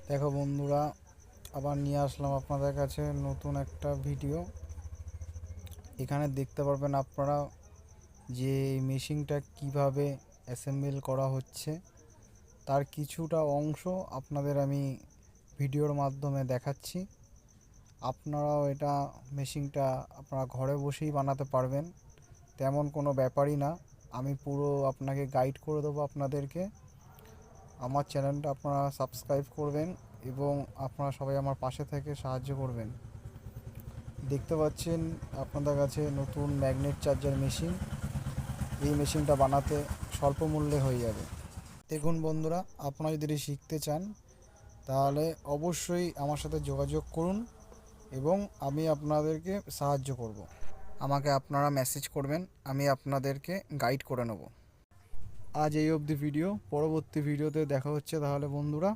দেখো বন্ধুরা, আবার নিয়ে আসলাম আপনাদের কাছে নতুন একটা ভিডিও। এখানে দেখতে পারবেন আপনারা যে এই মেশিনটা কিভাবে অ্যাসেম্বল করা হচ্ছে, তার কিছুটা অংশ আপনাদের আমি ভিডিওর মাধ্যমে দেখাচ্ছি। আপনারাও এটা মেশিনটা আপনারা ঘরে বসেই বানাতে পারবেন, তেমন কোনো ব্যাপারই না। আমি পুরো আপনাকে গাইড করে দেবো আপনাদেরকে। আমার চ্যানেলটা আপনারা সাবস্ক্রাইব করবেন এবং আপনারা সবাই আমার পাশে থেকে সাহায্য করবেন। দেখতে পাচ্ছেন আপনাদের কাছে নতুন ম্যাগনেট চার্জার মেশিন। এই মেশিনটা বানাতে স্বল্প মূল্যে হয়ে যাবে। দেখুন বন্ধুরা, আপনারা যদি শিখতে চান তাহলে অবশ্যই আমার সাথে যোগাযোগ করুন এবং আমি আপনাদেরকে সাহায্য করব। আমাকে আপনারা মেসেজ করবেন, আমি আপনাদেরকে গাইড করে নেব। আজ এই অবধি ভিডিও, পরবর্তী ভিডিওতে দেখা হচ্ছে তাহলে বন্ধুরা।